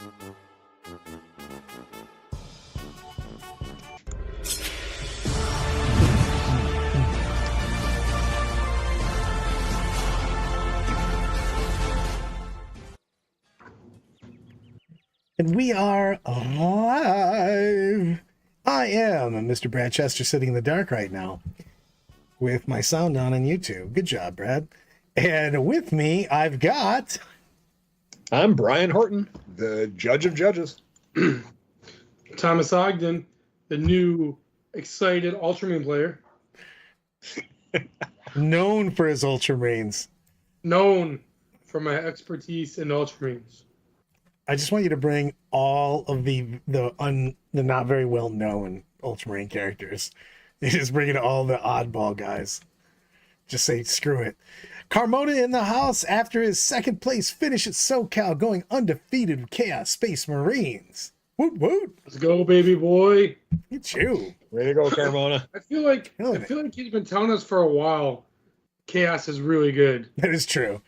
And we are live. I am Mr. Brad Chester, sitting in the dark right now with my sound on YouTube. Good job, Brad. And with me, I've got... I'm Brian Horton, the judge of judges. Thomas Ogden, the new excited Ultramarine player. Known for his Ultramarines. Known for my expertise in Ultramarines. I just want you to bring all of the not very well known Ultramarine characters. You just bring in all the oddball guys. Just say screw it. Carmona in the house after his second place finish at SoCal, going undefeated with Chaos Space Marines. Woot woot! Let's go, baby boy. It's you. Way to go, Carmona. I feel like he's been telling us for a while. Chaos is really good. That is true.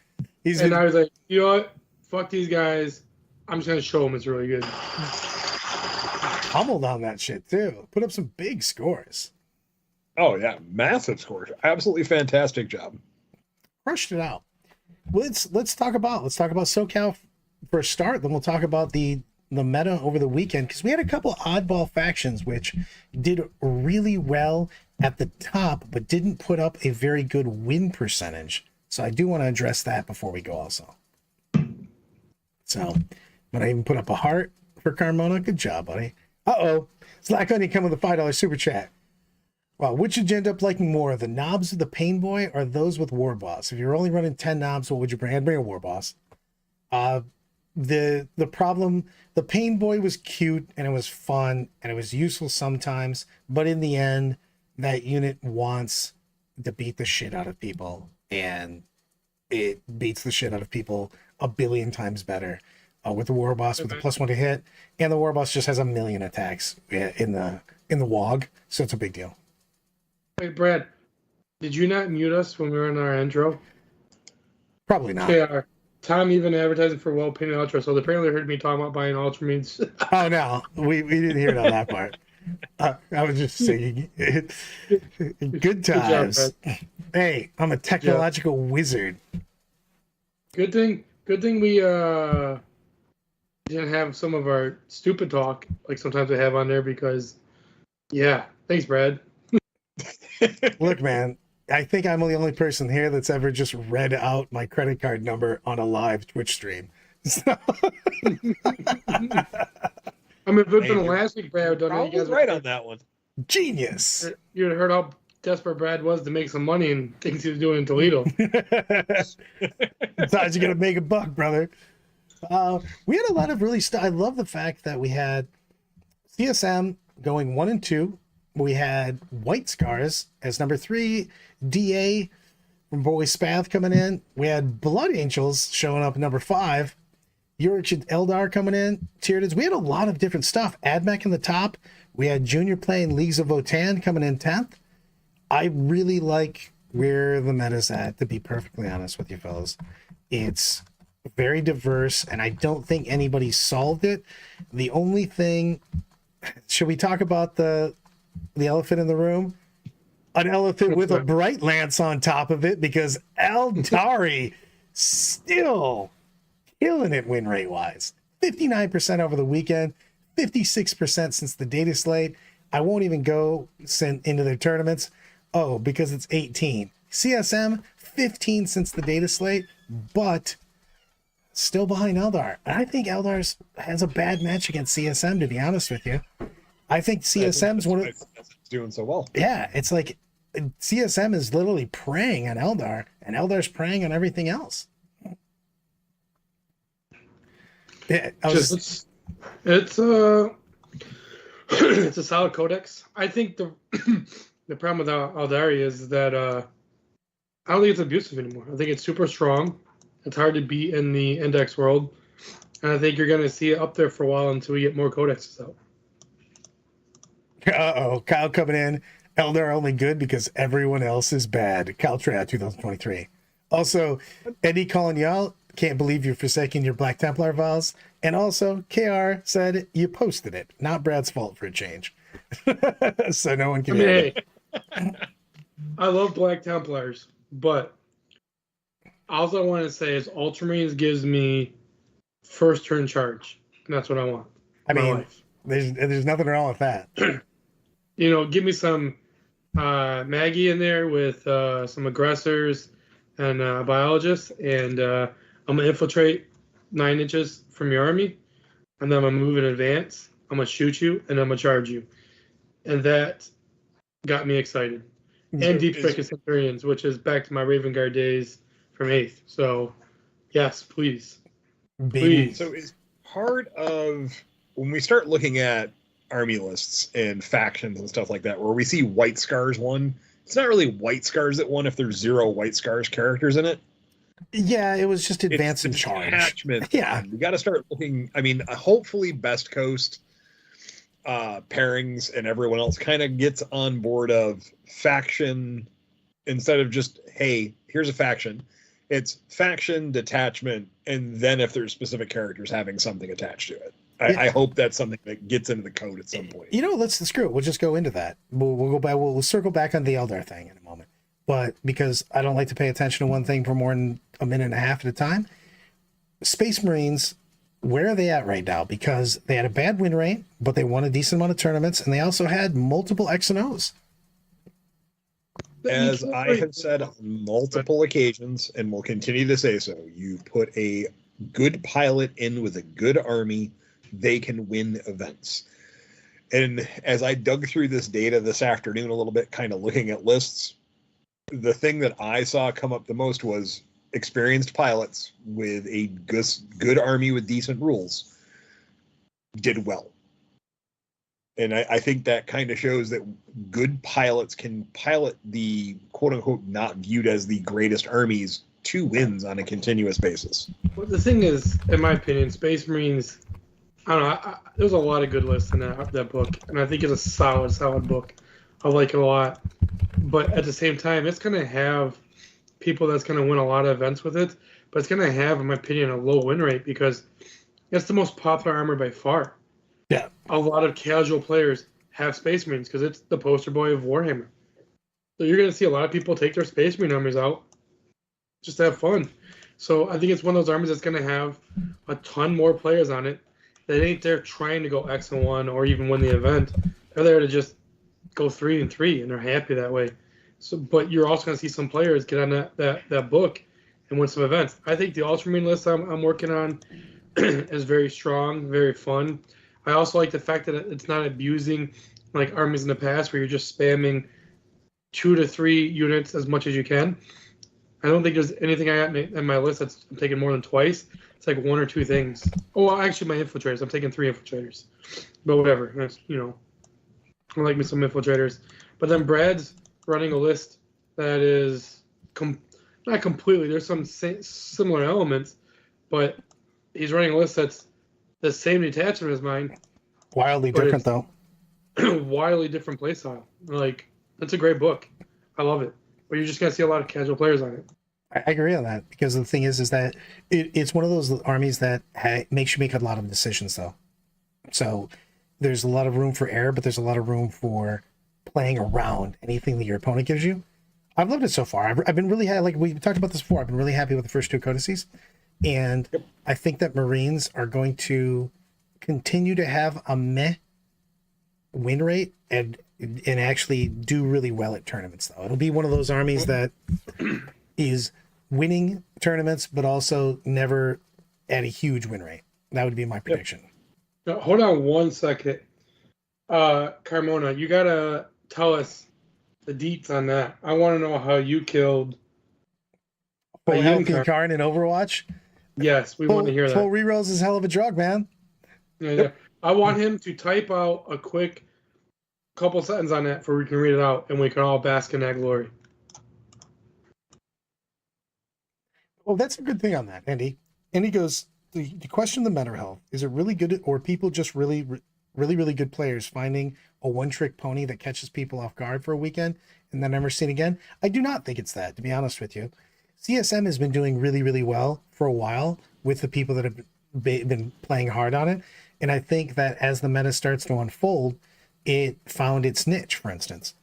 I was like, you know what? Fuck these guys. I'm just gonna show him it's really good. Pummeled on that shit too. Put up some big scores. Oh yeah, massive scores. Absolutely fantastic job. Crushed it out. Let's talk about SoCal for a start. Then we'll talk about the meta over the weekend, because we had a couple oddball factions which did really well at the top, but didn't put up a very good win percentage. So I do want to address that before we go also. So, but I even put up a heart for Carmona. Good job, buddy. Uh-oh. Slack Onion come with a $5 super chat. Well, which would you end up liking more, the knobs with the Pain Boy or those with War Boss? If you're only running 10 knobs, what would you bring? I'd bring a War Boss. The problem, the Pain Boy was cute and it was fun and it was useful sometimes, but in the end, that unit wants to beat the shit out of people, and it beats the shit out of people a billion times better with the War Boss with the +1 to hit, and the War Boss just has a million attacks in the WOG, so it's a big deal. Wait, Brad, did you not mute us when we were in our intro? Probably not. Okay, Tom even advertising for Well Painted Ultra, so they apparently heard me talking about buying Ultramarines. Oh no, we didn't hear it on that part. I was just saying, good times. Good job, hey, I'm a technological wizard. Good thing we didn't have some of our stupid talk like sometimes we have on there, because yeah, thanks, Brad. Look, man, I think I'm the only person here that's ever just read out my credit card number on a live Twitch stream. So... I mean, if it's been last week, Brad, don't know. You guys right on that one. Genius. You heard how desperate Brad was to make some money and things he was doing in Toledo. Besides, you gotta make a buck, brother. We had a lot of really I love the fact that we had CSM going 1 and 2. We had White Scars as number 3, DA from Boy Spath coming in. We had Blood Angels showing up number 5. Urich and Eldar coming in. Tyranids. We had a lot of different stuff. Admech in the top. We had Junior playing Leagues of Votann coming in 10th. I really like where the meta's at, to be perfectly honest with you fellas. It's very diverse, and I don't think anybody solved it. The only thing... Should we talk about the elephant in the room? An elephant with a bright lance on top of it, because Eldari still killing it win rate wise. 59% over the weekend, 56% since the data slate. I won't even go into their tournaments. Oh, because it's 18. CSM, 15 since the data slate, but still behind Eldar. I think Eldar has a bad match against CSM, to be honest with you. I think CSM's one of doing so well. Yeah, it's like CSM is literally preying on Eldar, and Eldar's preying on everything else. Yeah, it's a solid codex. I think the the problem with Eldari is that I don't think it's abusive anymore. I think it's super strong. It's hard to beat in the index world, and I think you're going to see it up there for a while until we get more codexes out. Uh-oh, Kyle coming in. Eldar only good because everyone else is bad. Kyle Trad 2023. Also, Eddie calling you out. can't believe you're forsaking your Black Templar vows. And also, KR said you posted it. Not Brad's fault for a change. So no one I can mean, hear hey, I love Black Templars, but all I want to say is Ultramarines gives me first turn charge. And that's what I want. I in my mean, life. there's nothing wrong with that. Give me some Maggie in there with some aggressors and biologists, and I'm gonna infiltrate 9 inches from your army, and then I'm gonna move in advance. I'm gonna shoot you, and I'm gonna charge you, and that got me excited. And Deep Strike of Centurions, which is back to my Raven Guard days from 8th. So, yes, please. Baby. So is part of when we start looking at army lists and factions and stuff like that, where we see White Scars won, it's not really White Scars that won if there's 0 White Scars characters in it. Yeah, it was just advance and It's charge. detachment. Yeah. We got to start looking. I mean, hopefully, Best Coast pairings and everyone else kind of gets on board of faction instead of just, hey, here's a faction. It's faction, detachment, and then if there's specific characters having something attached to it. I hope that's something that gets into the code at some point. Let's screw it. We'll just go into that. We'll go back. We'll circle back on the Eldar thing in a moment. But because I don't like to pay attention to one thing for more than a minute and a half at a time, Space Marines, where are they at right now? Because they had a bad win rate, but they won a decent amount of tournaments, and they also had multiple X and O's. As I have said on multiple occasions, and will continue to say so, you put a good pilot in with a good army, they can win events. And as I dug through this data this afternoon a little bit, kind of looking at lists, the thing that I saw come up the most was experienced pilots with a good army with decent rules did well. And I think that kind of shows that good pilots can pilot the quote-unquote not viewed as the greatest armies to wins on a continuous basis. Well, the thing is, in my opinion, Space Marines, I don't know, there's a lot of good lists in that book, and I think it's a solid book. I like it a lot. But at the same time, it's going to have people that's going to win a lot of events with it, but it's going to have, in my opinion, a low win rate because it's the most popular armor by far. Yeah. A lot of casual players have Space Marines because it's the poster boy of Warhammer. So you're going to see a lot of people take their Space Marine armies out just to have fun. So I think it's one of those armies that's going to have a ton more players on it. They ain't there trying to go X and 1 or even win the event. They're there to just go 3-3, and they're happy that way. So, but you're also going to see some players get on that book and win some events. I think the Ultramarine list I'm working on is very strong, very fun. I also like the fact that it's not abusing like armies in the past where you're just spamming 2 to 3 units as much as you can. I don't think there's anything I got in my list that's taken more than twice. It's like 1 or 2 things. Oh, well, actually, my infiltrators. I'm taking 3 infiltrators. But whatever. That's, I like me some infiltrators. But then Brad's running a list that is not completely. There's some similar elements, but he's running a list that's the same detachment as mine. Wildly different, though. Wildly different playstyle. Like, it's a great book. I love it. But you're just going to see a lot of casual players on it. I agree on that because the thing is that it's one of those armies that makes you make a lot of decisions, though. So there's a lot of room for error, but there's a lot of room for playing around anything that your opponent gives you. I've loved it so far. I've been really happy. Like we talked about this before, I've been really happy with the first 2 codices. And I think that Marines are going to continue to have a meh win rate and actually do really well at tournaments, though. It'll be one of those armies that is winning tournaments, but also never at a huge win rate. That would be my prediction. Now, hold on 1 second. Carmona, you got to tell us the deets on that. I want to know how you killed Full healthy Karn in Overwatch. Yes, we want to hear that. Full rerolls is a hell of a drug, man. Yeah. I want him to type out a quick couple sentences on that for we can read it out and we can all bask in that glory. Well, that's a good thing on that, Andy. And he goes, the question of the mental health, is it really good or people just really good players finding a one-trick pony that catches people off guard for a weekend and then never seen again? I do not think it's that, to be honest with you. CSM has been doing really, really well for a while with the people that have been playing hard on it. And I think that as the meta starts to unfold, it found its niche, for instance.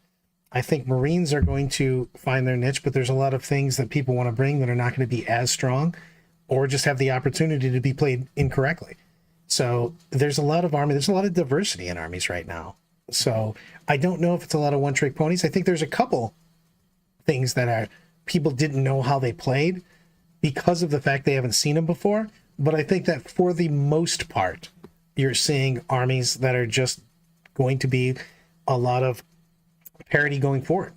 I think Marines are going to find their niche, but there's a lot of things that people want to bring that are not going to be as strong or just have the opportunity to be played incorrectly. So there's a lot of diversity in armies right now. So I don't know if it's a lot of one-trick ponies. I think there's a couple things that are people didn't know how they played because of the fact they haven't seen them before. But I think that for the most part, you're seeing armies that are just going to be a lot of parity going forward,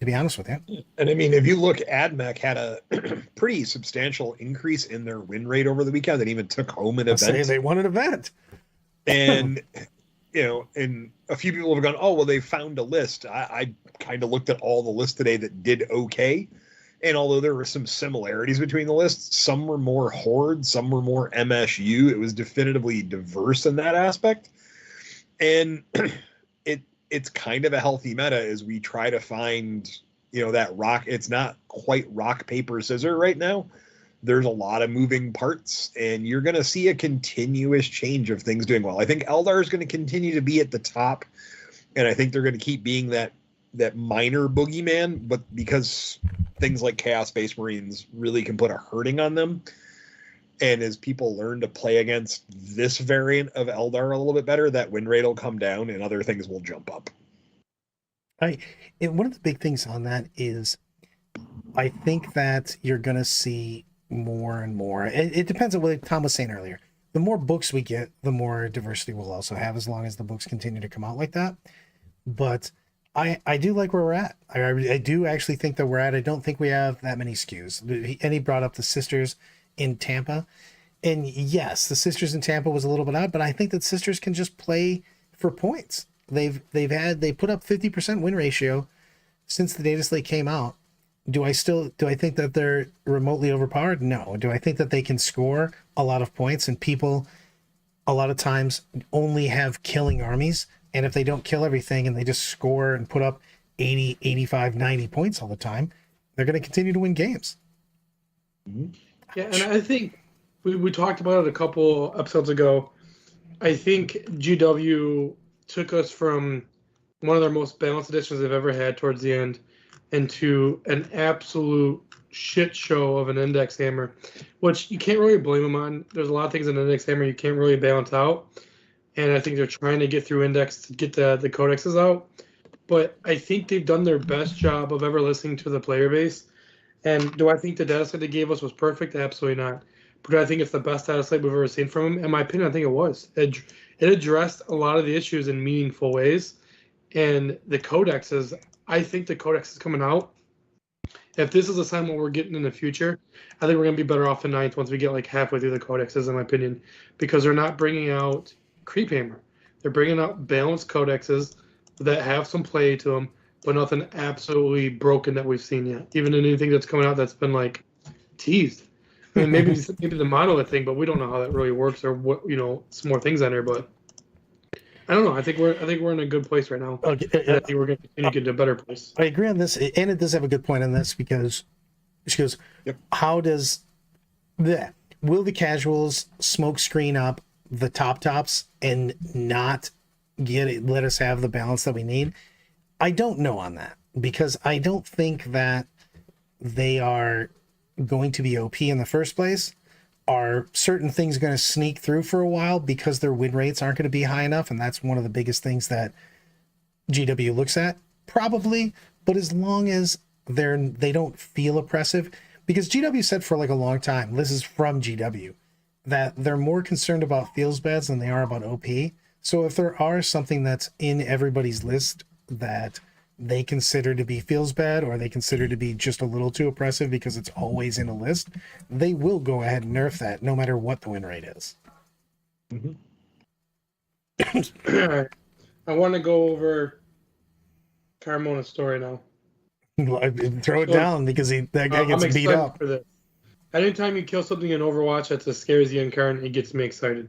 to be honest with you. And I mean, if you look, AdMech had a pretty substantial increase in their win rate over the weekend and even took home an event. They won an event. And, and a few people have gone, oh, well, they found a list. I kind of looked at all the lists today that did okay. And although there were some similarities between the lists, some were more Horde, some were more MSU. It was definitively diverse in that aspect. And it's kind of a healthy meta as we try to find, that rock. It's not quite rock, paper, scissors right now. There's a lot of moving parts, and you're going to see a continuous change of things doing well. I think Eldar is going to continue to be at the top, and I think they're going to keep being that minor boogeyman, but because things like Chaos Space Marines really can put a hurting on them, and as people learn to play against this variant of Eldar a little bit better, that win rate will come down and other things will jump up. One of the big things on that is I think that you're going to see more and more. It depends on what Tom was saying earlier. The more books we get, the more diversity we'll also have, as long as the books continue to come out like that. But I do like where we're at. I do actually think that we're at. I don't think we have that many SKUs. And he brought up the Sisters in Tampa. And yes, the Sisters in Tampa was a little bit odd, but I think that Sisters can just play for points. They put up 50% win ratio since the data slate came out. Do I think that they're remotely overpowered? No. Do I think that they can score a lot of points, and people a lot of times only have killing armies, and if they don't kill everything and they just score and put up 80, 85, 90 points all the time, they're going to continue to win games. Yeah, and I think we talked about it a couple episodes ago. I think GW took us from one of their most balanced editions they've ever had towards the end into an absolute shit show of an index hammer, which you can't really blame them on. There's a lot of things in an index hammer you can't really balance out, and I think they're trying to get through index to get the codexes out. But I think they've done their best job of ever listening to the player base. And do I think the data set they gave us was perfect? Absolutely not. But do I think it's the best data set we've ever seen from them? In my opinion, I think it was. It addressed a lot of the issues in meaningful ways. And the codexes, I think the codex is coming out. If this is a sign what we're getting in the future, I think we're going to be better off in 9th once we get like halfway through the codexes, in my opinion, because they're not bringing out creep hammer. They're bringing out balanced codexes that have some play to them, but nothing absolutely broken that we've seen yet. Even anything that's coming out that's been like teased. I mean, maybe the monolith thing, but we don't know how that really works or what, some more things on there. But I don't know. I think we're in a good place right now. Okay. I think we're going to continue to get to a better place. I agree on this, and it does have a good point on this because she goes, yep. Will the casuals smoke screen up the tops and not let us have the balance that we need? I don't know on that, because I don't think that they are going to be OP in the first place. Are certain things going to sneak through for a while because their win rates aren't going to be high enough? And that's one of the biggest things that GW looks at, probably. But as long as they don't feel oppressive, because GW said for like a long time, this is from GW, that they're more concerned about feels bads than they are about OP. So if there are something that's in everybody's list that they consider to be feels bad, or they consider to be just a little too oppressive because it's always in a list, they will go ahead and nerf that no matter what the win rate is. Mm-hmm. I want to go over Carmona's story now. Throw it down, because that guy gets beat up. For this. Anytime you kill something in Overwatch that scares the incarnate, it gets me excited.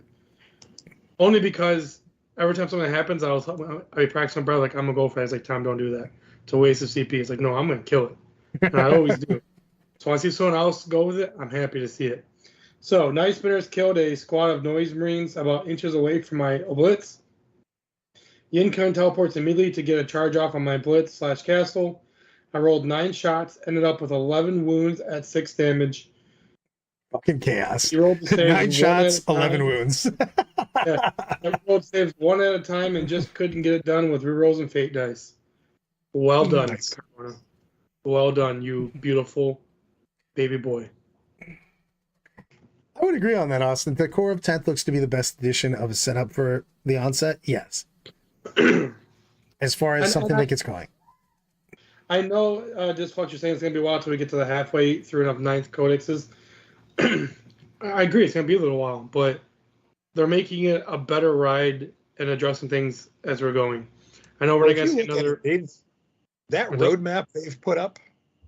Only because every time something happens, I practice on Brad, like, I'm going to go for it. It's like, Tom, don't do that. It's a waste of CP. It's like, no, I'm going to kill it. And I always do. So So I see someone else go with it, I'm happy to see it. So Night Spinners killed a squad of Noise Marines about inches away from my Blitz. Yin Kun teleports immediately to get a charge off on my Blitz/Castle. I rolled 9 shots, ended up with 11 wounds at 6 damage. Fucking chaos. He rolled the saves 9 one shots, at a 11 time. wounds. Yeah, I rolled saves one at a time and just couldn't get it done with rerolls and fate dice. Well done, Nice. Carmona. Well done, you beautiful baby boy. I would agree on that, Austin. The core of 10th looks to be the best edition of a setup for the onset. Yes. As far as And something I- that gets going. I know just what you're saying is going to be a while until we get to the halfway through enough 9th codexes. I agree, it's going to be a little while, but they're making it a better ride and addressing things as we're going. I know we're Well, not if going to you see look at another. it, that Are they- roadmap they've put up,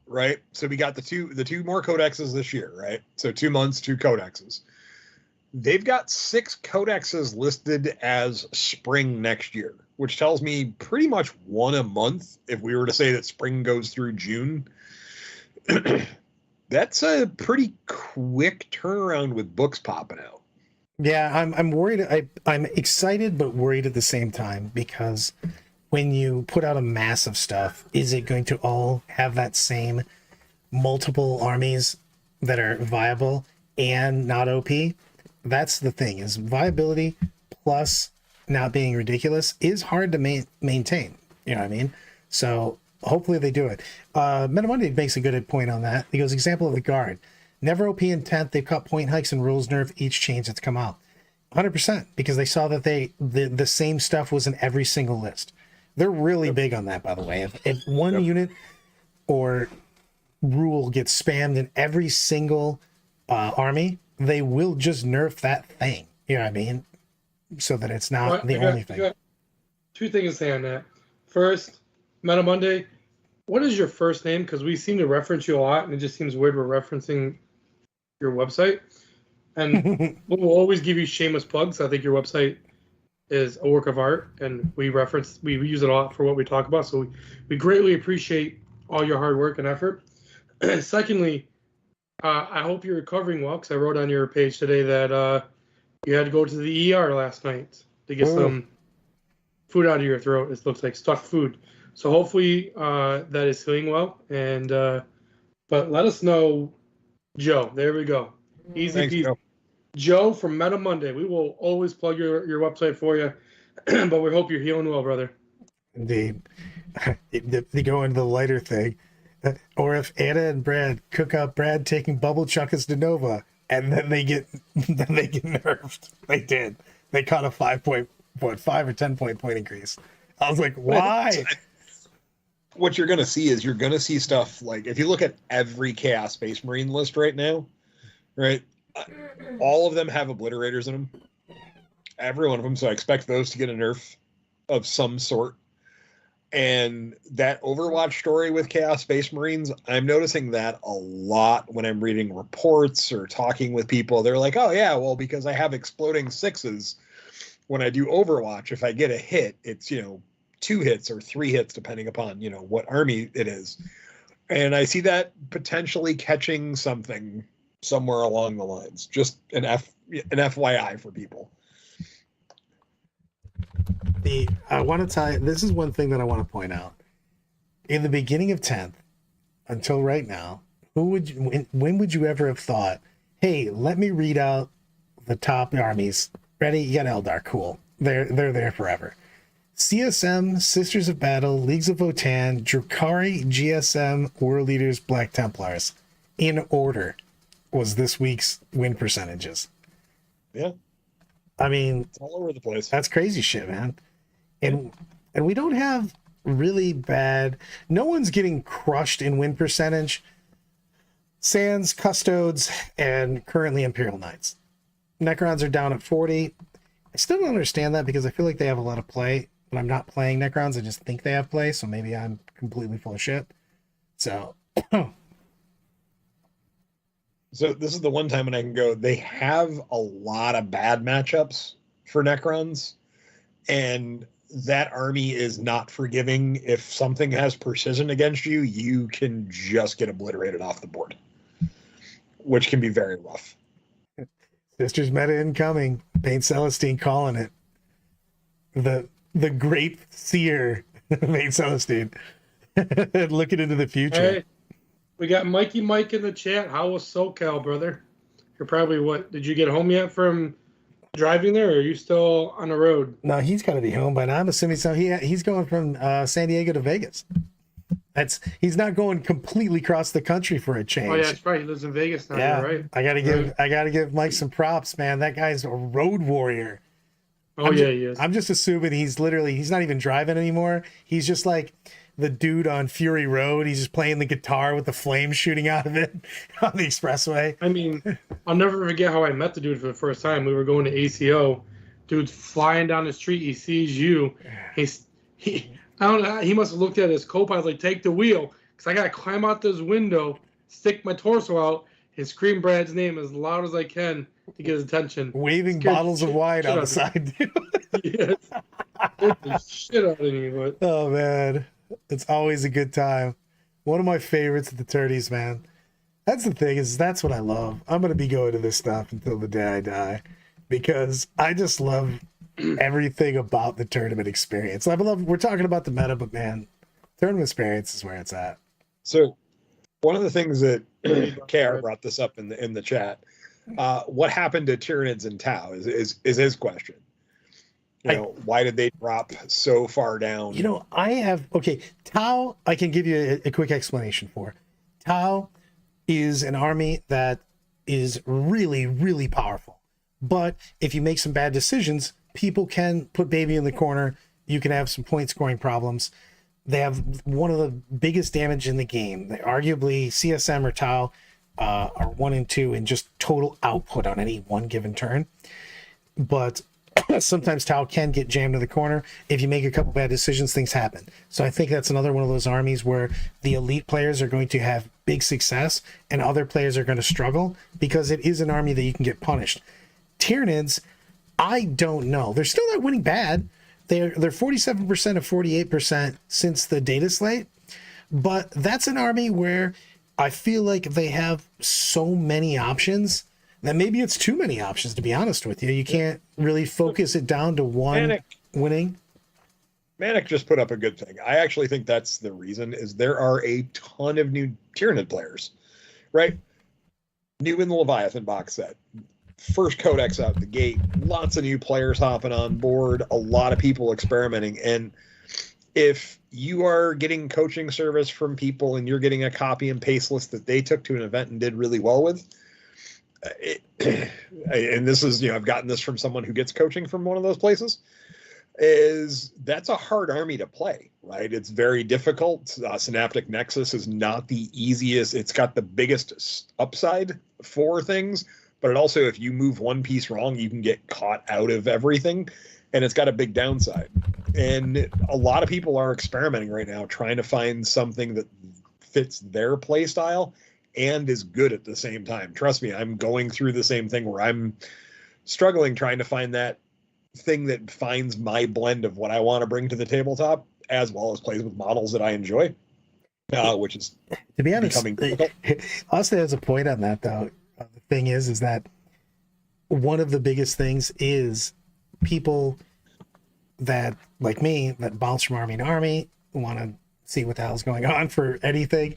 right? So we got the two more codexes this year, right? So 2 months, 2 codexes. They've got 6 codexes listed as spring next year, which tells me pretty much 1 a month. If we were to say that spring goes through June, that's a pretty quick turnaround with books popping out. Yeah, I'm worried. I'm excited but worried at the same time, because when you put out a mass of stuff, is it going to all have that same multiple armies that are viable and not OP? That's the thing, is viability plus not being ridiculous is hard to maintain. You know what I mean? So hopefully they do it. Metamundi makes a good point on that. He goes, example of the guard. Never OP in 10th. They've cut point hikes and rules nerf each change that's come out. 100%, because they saw that the same stuff was in every single list. They're really big on that, by the way. If one unit or rule gets spammed in every single army, they will just nerf that thing. You know what I mean? So that it's not Well, the only thing. I got 2 things to say on that. First, Meta Monday, what is your first name? Because we seem to reference you a lot, and it just seems weird we're referencing your website. And we'll always give you shameless plugs. I think your website is a work of art, and we use it a lot for what we talk about. So we greatly appreciate all your hard work and effort. Secondly, I hope you're recovering well, because I wrote on your page today that you had to go to the ER last night to get some food out of your throat. It looks like stuck food. So hopefully that is healing well. And but let us know, Joe. There we go. Easy Thanks, peasy. Joe from Meta Monday. We will always plug your website for you, but we hope you're healing well, brother. Indeed. They go into the lighter thing. Or if Anna and Brad cook up Brad taking Bubble Chuckers to Nova, and then they get nerfed. They did. They caught a 5 or 10 point increase. I was like, why? What you're going to see is you're going to see stuff like, if you look at every Chaos Space Marine list right now, right? All of them have obliterators in them. Every one of them. So I expect those to get a nerf of some sort. And that Overwatch story with Chaos Space Marines, I'm noticing that a lot when I'm reading reports or talking with people. They're like, oh yeah, well, because I have exploding 6s, when I do Overwatch, if I get a hit, it's, 2 hits or 3 hits, depending upon, what army it is. And I see that potentially catching something somewhere along the lines. Just an FYI for people. I want to tell you, this is one thing that I want to point out. In the beginning of 10th, until right now, when would you ever have thought, hey, let me read out the top armies. Ready? You got Eldar. Cool. They're there forever. CSM, Sisters of Battle, Leagues of Votann, Drukhari, GSM, War Leaders, Black Templars. In order was this week's win percentages. Yeah. I mean, It's all over the place. that's crazy shit, man. And we don't have really bad. No one's getting crushed in win percentage. Sans, Custodes, and currently Imperial Knights. Necrons are down at 40. I still don't understand that, because I feel like they have a lot of play, but I'm not playing Necrons. I just think they have play, so maybe I'm completely full of shit. So So this is the one time when I can go, they have a lot of bad matchups for Necrons, and that army is not forgiving. If something has precision against you, you can just get obliterated off the board. which can be very rough. Sisters meta incoming. Paint Celestine calling it. The great seer, Paint Celestine. Looking into the future. Hey, we got Mikey Mike in the chat. How was SoCal, brother? You're probably what? Did you get home yet from driving there, or are you still on the road? No, he's got to be home by now. I'm assuming so. He's going from San Diego to Vegas. He's not going completely across the country for a change. Oh yeah, that's right. He lives in Vegas now. Yeah, You're right. I gotta give Mike some props, man. That guy's a road warrior. Oh yeah, he is. I'm just assuming he's not even driving anymore. He's just like the dude on Fury Road. He's just playing the guitar with the flames shooting out of it on the expressway. I mean, I'll never forget how I met the dude for the first time. We were going to ACO. Dude's flying down the street. He sees you. I don't know. He must have looked at his co-pilot like, take the wheel, because I gotta climb out this window, stick my torso out, and scream Brad's name as loud as I can to get his attention. Waving bottles of wine on the side, dude. Yes. Get the shit out of me, but Oh man, it's always a good time. One of my favorites at the tourneys, man. That's the thing, is that's what I love. I'm gonna be going to this stuff until the day I die, because I just love everything about the tournament experience. We're talking about the meta, but man, tournament experience is where it's at. So one of the things that KR brought this up in the chat, what happened to Tyranids and Tau is his question. Why did they drop so far down? Tau, I can give you a quick explanation for. Tau is an army that is really, really powerful. But if you make some bad decisions, people can put baby in the corner. You can have some point scoring problems. They have one of the biggest damage in the game. Arguably, CSM or Tau are 1 and 2 in just total output on any one given turn. But sometimes Tau can get jammed to the corner. If you make a couple bad decisions, things happen. So I think that's another one of those armies where the elite players are going to have big success and other players are going to struggle, because it is an army that you can get punished. Tyranids, I don't know. They're still not winning bad. They're 47% of 48% since the data slate. But that's an army where I feel like they have so many options that maybe it's too many options, to be honest with you. You can't really focus it down to one winning. Manic just put up a good thing. I actually think that's the reason, is there are a ton of new Tyranid players, right? New in the Leviathan box set. First codex out the gate, lots of new players hopping on board, a lot of people experimenting. And if you are getting coaching service from people and you're getting a copy and paste list that they took to an event and did really well with, and this is, I've gotten this from someone who gets coaching from one of those places, is that's a hard army to play, right? It's very difficult. Synaptic Nexus is not the easiest. It's got the biggest upside for things, but it also, if you move one piece wrong, you can get caught out of everything, and it's got a big downside. And a lot of people are experimenting right now, trying to find something that fits their play style and is good at the same time. Trust me, I'm going through the same thing where I'm struggling trying to find that thing that finds my blend of what I want to bring to the tabletop, as well as plays with models that I enjoy, which is, to be honest, becoming difficult. Austin has a point on that, though. The thing is that one of the biggest things is people that, like me, that bounce from army to army, want to see what the hell's going on for anything.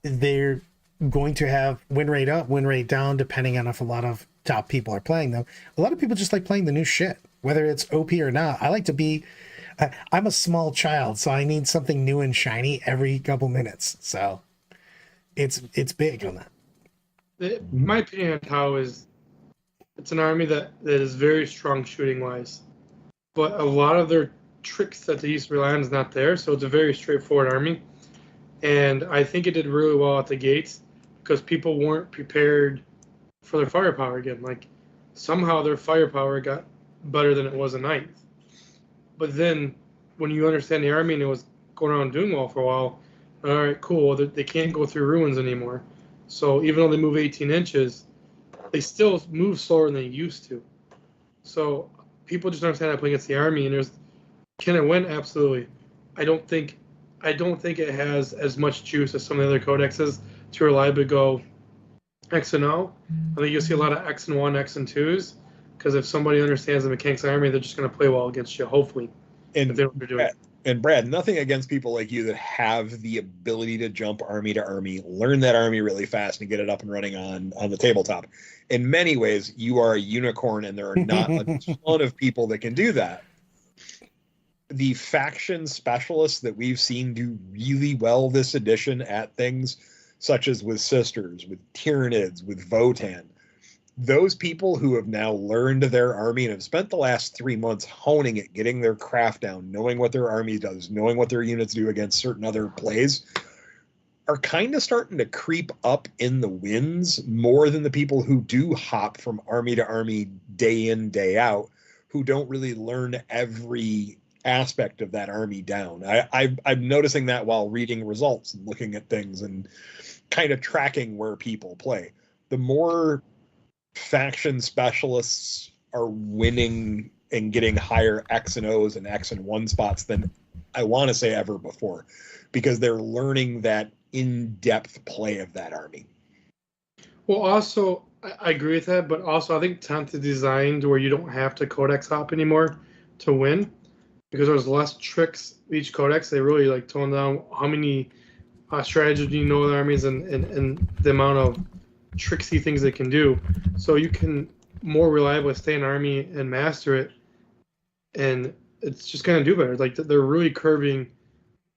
They're going to have win rate up, win rate down, depending on if a lot of top people are playing them. A lot of people just like playing the new shit, whether it's OP or not. I like to be, I'm a small child, so I need something new and shiny every couple minutes. So it's big on that. My opinion on Tau is it's an army that is very strong shooting wise, but a lot of their tricks that they used to rely on is not there. So it's a very straightforward army, and I think it did really well at the gates because people weren't prepared for their firepower again. Like somehow their firepower got better than it was at ninth, but then when you understand the army and it was going around doing well for a while, all right, cool. They can't go through ruins anymore. So even though they move 18 inches, they still move slower than they used to. So people just don't understand how to play against the army. And can it win? Absolutely. I don't think it has as much juice as some of the other codexes to reliably go, X and O. I think you'll see a lot of X and 1, X and 2s, because if somebody understands the mechanics of army, they're just going to play well against you, hopefully, And if they know what they're doing. And Brad, nothing against people like you that have the ability to jump army to army, learn that army really fast, and get it up and running on the tabletop. In many ways, you are a unicorn, and there are not a ton of people that can do that. The faction specialists that we've seen do really well this edition at things such as with Sisters, with Tyranids, with Votann, those people who have now learned their army and have spent the last 3 months honing it, getting their craft down, knowing what their army does, knowing what their units do against certain other plays, are kind of starting to creep up in the wins more than the people who do hop from army to army day in, day out, who don't really learn every aspect of that army down. I'm noticing that while reading results and looking at things and kind of tracking where people play. The more faction specialists are winning and getting higher X and O's and X and 1 spots than I want to say ever before, because they're learning that in-depth play of that army. Well, also, I agree with that, but also I think 10th is designed where you don't have to codex hop anymore to win, because there's less tricks each codex. They really like tone down how many strategies you know the armies and the amount of tricksy things they can do, so you can more reliably stay in army and master it, and it's just going to do better. Like they're really curving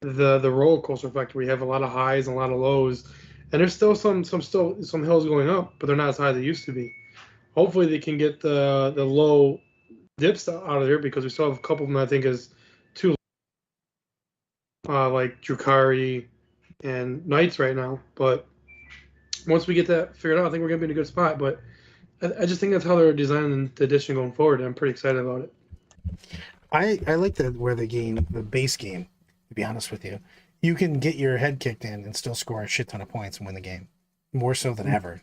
the roller coaster effect where you have a lot of highs and a lot of lows, and there's still some hills going up, but they're not as high as they used to be. Hopefully they can get the low dips out of there, because we still have a couple of them I think is too like Drukhari and Knights right now, but once we get that figured out, I think we're going to be in a good spot. But I just think that's how they're designing the edition going forward. And I'm pretty excited about it. I like the base game, to be honest with you. You can get your head kicked in and still score a shit ton of points and win the game. More so than ever.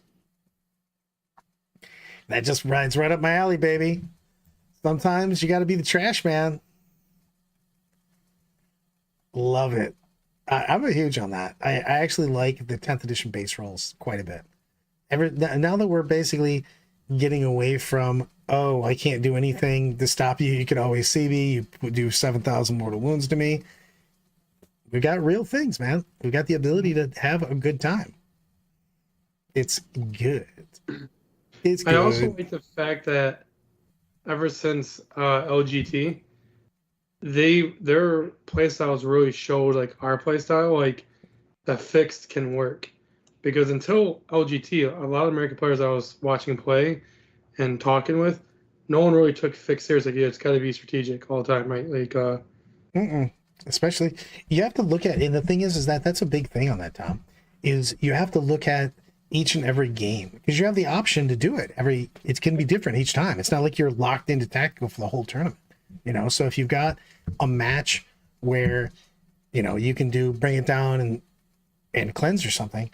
That just rides right up my alley, baby. Sometimes you got to be the trash man. Love it. I'm a huge on that. I actually like the 10th edition base rolls quite a bit. Now that we're basically getting away from, oh, I can't do anything to stop you. You can always see me. You do 7,000 mortal wounds to me. We've got real things, man. We've got the ability to have a good time. It's good. It's good. I also like the fact that ever since LGT, their playstyles really showed like our playstyle, like that fixed can work. Because until LGT, a lot of American players I was watching play and talking with, no one really took fixed seriously. Like, yeah, it's got to be strategic all the time, right? Like, especially you have to look at, and the thing is that's a big thing on that, Tom, is you have to look at each and every game, because you have the option to do it. It can be different each time. It's not like you're locked into tactical for the whole tournament. So if you've got a match where, you can bring it down and cleanse or something,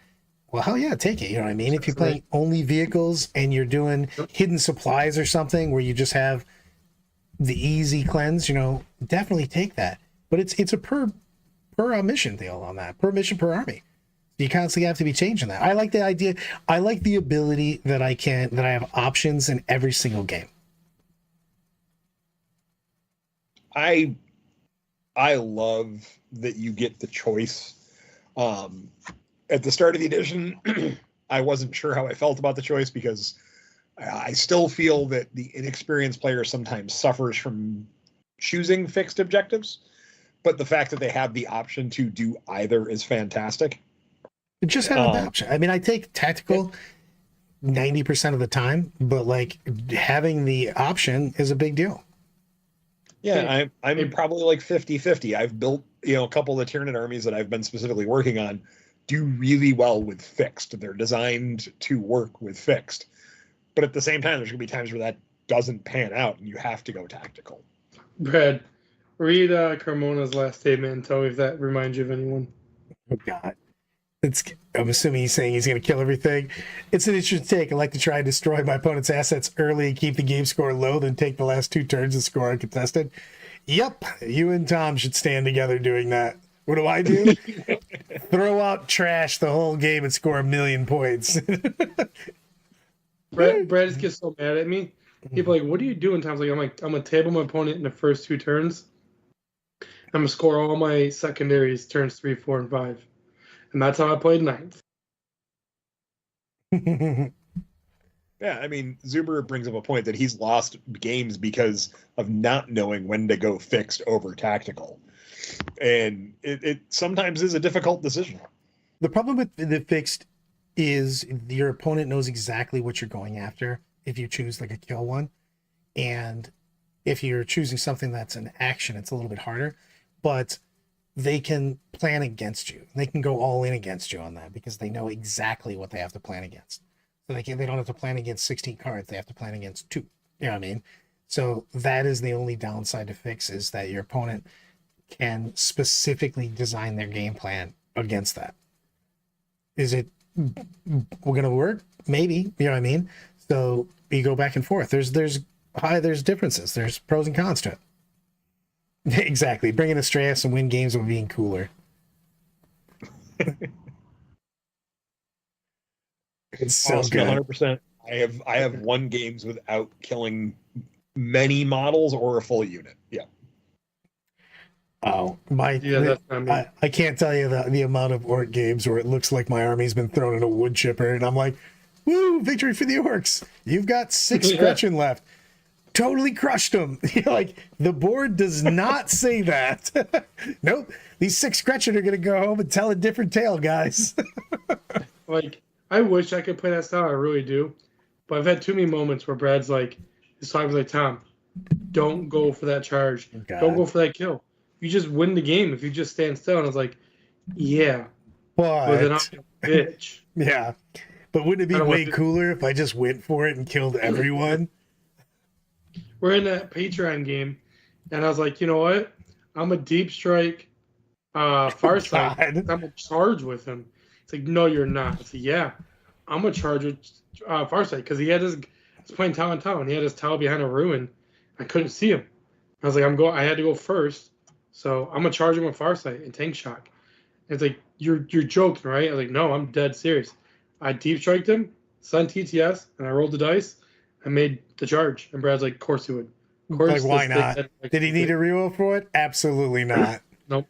well, hell yeah, take it. You know what I mean? If you're playing only vehicles and you're doing hidden supplies or something where you just have the easy cleanse, definitely take that. But it's a per mission deal on that, per mission, per army. You constantly have to be changing that. I like the idea. I like the ability that I have options in every single game. I love that you get the choice. At the start of the edition, I wasn't sure how I felt about the choice, because I still feel that the inexperienced player sometimes suffers from choosing fixed objectives, but the fact that they have the option to do either is fantastic. Just have an option. I mean, I take tactical 90% of the time, but like having the option is a big deal. Yeah, I'm probably like 50-50. I've built, a couple of the Tyranid armies that I've been specifically working on do really well with fixed. They're designed to work with fixed. But at the same time, there's going to be times where that doesn't pan out and you have to go tactical. Brad, read Carmona's last statement and tell me if that reminds you of anyone. Oh, God. I'm assuming he's saying he's going to kill everything. It's an interesting take. I like to try and destroy my opponent's assets early and keep the game score low, then take the last 2 turns and score uncontested. Yep, you and Tom should stand together doing that. What do? throw out trash the whole game and score 1,000,000 points. Brad just gets so mad at me. People are like, what are you doing? Times like, I'm gonna table my opponent in the first 2 turns. I'm gonna score all my secondaries turns 3, 4, and 5, and that's how I played 9th. Yeah, I mean, Zuber brings up a point that he's lost games because of not knowing when to go fixed over tactical. And it sometimes is a difficult decision. The problem with the fixed is your opponent knows exactly what you're going after if you choose like a kill one. And if you're choosing something that's an action, it's a little bit harder. But they can plan against you. They can go all in against you on that because they know exactly what they have to plan against. So they don't have to plan against 16 cards. They have to plan against 2. You know what I mean? So that is the only downside to fix, is that your opponent can specifically design their game plan against that. Is it going to work? Maybe. You know what I mean? So you go back and forth. There's differences. There's pros and cons to it. Exactly. Bringing Astraeus and win games with being cooler. It's so Austin, good. 100%. I have won games without killing many models or a full unit. Yeah. Oh, That's not me. I can't tell you the amount of orc games where it looks like my army's been thrown in a wood chipper, and I'm like, woo, victory for the orcs. You've got 6 Gretchen left. Totally crushed them. Like, the board does not say that. Nope. These 6 Gretchen are going to go home and tell a different tale, guys. Like, I wish I could play that style. I really do. But I've had too many moments where Brad's like, so I was like, Tom, don't go for that charge. God. Don't go for that kill. You just win the game if you just stand still. And I was like, yeah. But then I'm a bitch. Yeah. But wouldn't it be way cooler if I just went for it and killed everyone? We're in that Patreon game, and I was like, you know what? I'm a deep strike Farsight. I'm going to charge with him. It's like, no, you're not. I said, yeah, I'm going to charge with Farsight, because he was playing Tau and Tau, and he had his Tau behind a ruin. I couldn't see him. I was like, I had to go first, so I'm going to charge him with Farsight and Tank Shock. And it's like, you're joking, right? I was like, no, I'm dead serious. I deep striked him, sent TTS, and I rolled the dice. I made the charge, and Brad's like, of course he would. Like, why not? Did he need a reroll for it? Absolutely not. Nope.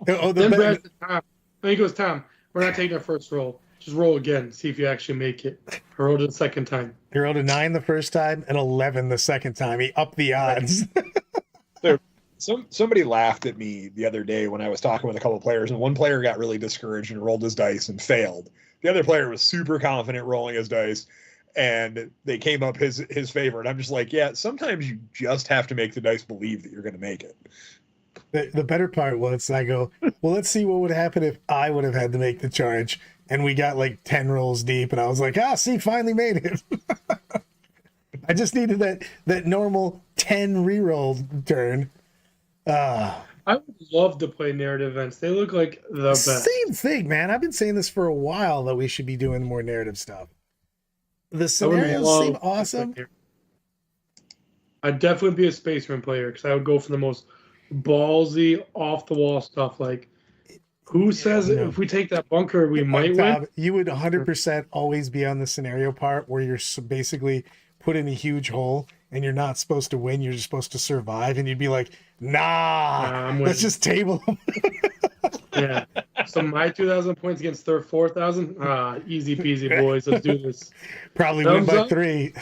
Then Brad said, Tom, and he goes, Tom, we're not taking our first roll. Just roll again, see if you actually make it. I rolled it the second time. He rolled a 9 the first time and 11 the second time. He upped the odds. Somebody laughed at me the other day when I was talking with a couple of players, and one player got really discouraged and rolled his dice and failed. The other player was super confident rolling his dice, and they came up his favor. And I'm just like, yeah, sometimes you just have to make the dice believe that you're going to make it. The better part was, I go, well, let's see what would happen if I would have had to make the charge. And we got like 10 rolls deep, and I was like, see, finally made it. I just needed that normal 10 reroll turn. I would love to play narrative events. They look like the best. Same thing, man. I've been saying this for a while, that we should be doing more narrative stuff. The scenarios seem awesome. I'd definitely be a Space Marine player, because I would go for the most ballsy, off-the-wall stuff. Like, who says if we take that bunker, we might win? You would 100% always be on the scenario part where you're basically put in a huge hole and you're not supposed to win. You're just supposed to survive. And you'd be like, nah, let's just table them. Yeah. So my 2,000 points against their 4,000? Easy peasy, boys. Let's do this. Probably win by 3.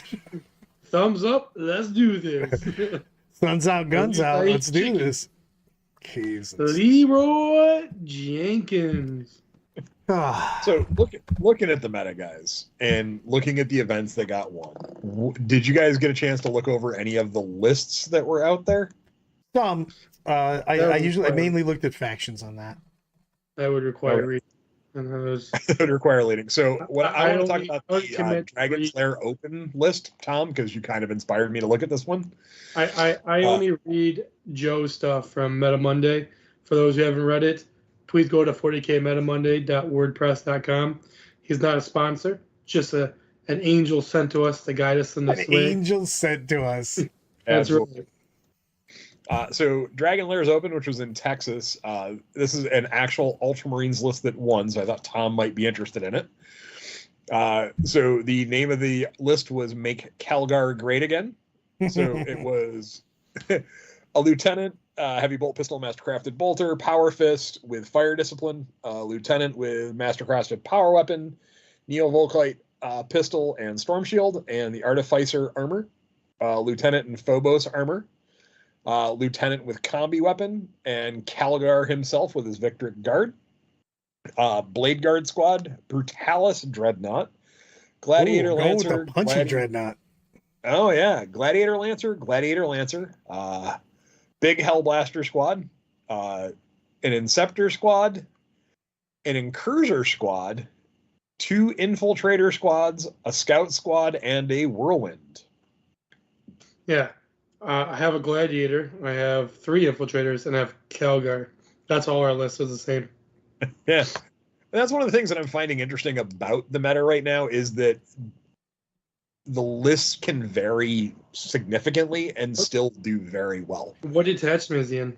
Thumbs up. Let's do this. Suns out, guns out. Let's do this. Jesus. Leroy Jenkins. So looking at the meta, guys, and looking at the events that got won, did you guys get a chance to look over any of the lists that were out there? Some. I mainly looked at factions on that. That would require reading. That would require leading. So what I want to talk about the Dragon read. Slayer Open list, Tom, because you kind of inspired me to look at this one. I only read Joe's stuff from Meta Monday. For those who haven't read it, please go to 40kmetamonday.wordpress.com. He's not a sponsor, just an angel sent to us to guide us in this way. An angel sent to us. That's right. So Dragon Lairs Open, which was in Texas. This is an actual Ultramarines list that won, so I thought Tom might be interested in it. So the name of the list was Make Calgar Great Again. So it was a lieutenant, heavy bolt pistol, mastercrafted bolter, power fist with fire discipline, lieutenant with mastercrafted power weapon, neo volkite pistol and storm shield, and the artificer armor, lieutenant and phobos armor, lieutenant with combi weapon, and Calgar himself with his Victoric guard, blade guard squad, brutalis dreadnought, gladiator Ooh, go with lancer, the punchy dreadnought. Oh yeah, gladiator lancer, big hellblaster squad, an inceptor squad, an incurser squad, 2 infiltrator squads, a scout squad, and a whirlwind. Yeah. I have a gladiator. I have 3 infiltrators, and I have Calgar. That's all our list is the same. Yeah. And that's one of the things that I'm finding interesting about the meta right now is that the lists can vary significantly and still do very well. What detachment is he in?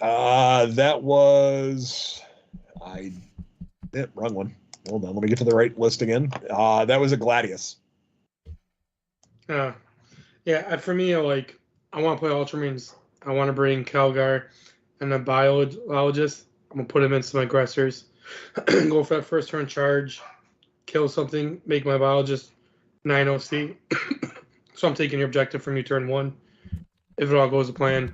That was wrong one. Hold on, let me get to the right list again. That was a Gladius. Yeah, for me, like, I want to play Ultramarines. I want to bring Calgar and a biologist. I'm going to put him in some aggressors. Go for that first turn charge, kill something, make my biologist 9 OC. So I'm taking your objective from you turn 1, if it all goes to plan.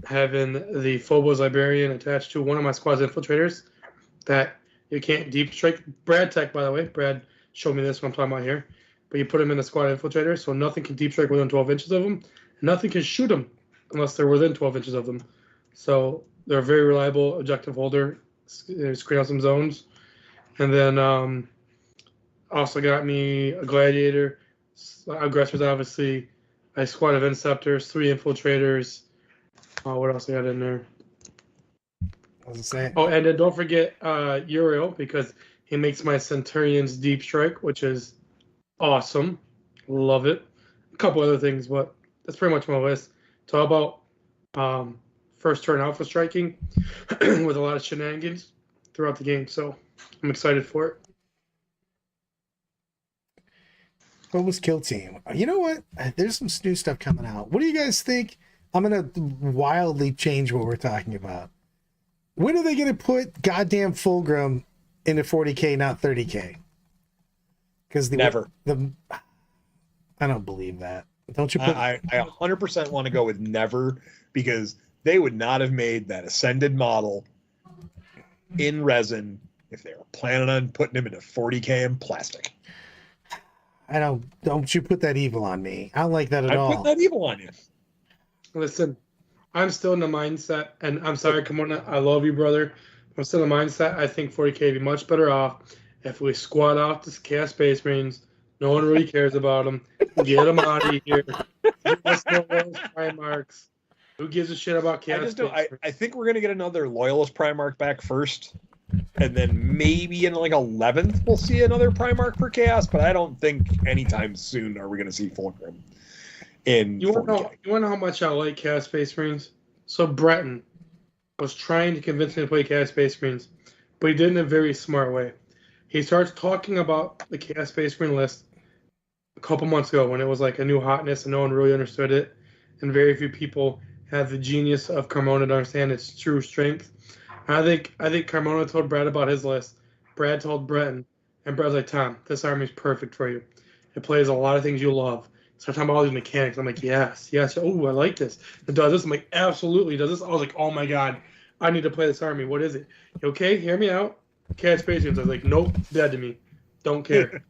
Having the Phobos Librarian attached to one of my squad's infiltrators that you can't deep strike. Brad Tech, by the way. Brad showed me this, what I'm talking about here. But you put him in a squad infiltrator, so nothing can deep strike within 12 inches of him, and nothing can shoot him unless they're within 12 inches of them. So they're a very reliable objective holder, screen out some zones. And then also got me a gladiator, aggressors obviously, a squad of inceptors, 3 infiltrators. What else I got in there? Oh, and then don't forget Uriel, because he makes my Centurion's deep strike, which is awesome. Love it. A couple other things, but that's pretty much my list. It's all about first turn alpha striking with a lot of shenanigans throughout the game. So I'm excited for it. Phobos Kill Team. You know what? There's some new stuff coming out. What do you guys think? I'm going to wildly change what we're talking about. When are they going to put goddamn Fulgrim into 40K, not 30K? Because Never. I don't believe that. Don't you put... I 100% want to go with never, because they would not have made that Ascended model in resin if they were planning on putting him into 40K in plastic. Don't you put that evil on me. I don't like that at all. I put that evil on you. Listen, I'm still in the mindset, and I'm sorry, Kimona, I love you, brother. I'm still in the mindset. I think 40K would be much better off if we squat off the Chaos Space Marines. No one really cares about them. Get them out of here. Give us no Loyalist Primarchs. Who gives a shit about Chaos Space Marines? I think we're going to get another Loyalist Primarch back first, and then maybe in like 11th we'll see another Primarch for Chaos, but I don't think anytime soon are we going to see Fulgrim in 40K. You want to know how much I like Chaos Space Marines? So Breton was trying to convince me to play Chaos Space Marines, but he did it in a very smart way. He starts talking about the Chaos Space Marine list a couple months ago when it was like a new hotness and no one really understood it, and very few people had the genius of Carmona to understand its true strength. And I think Carmona told Brad about his list. Brad told Breton, and Brad's like, Tom, this army is perfect for you. It plays a lot of things you love. So I'm talking about all these mechanics. I'm like, yes. Oh, I like this. It does this. I'm like, absolutely does this. I was like, oh my God, I need to play this army. What is it? Okay, hear me out. Chaos Space Marines. I was like, nope, dead to me. Don't care.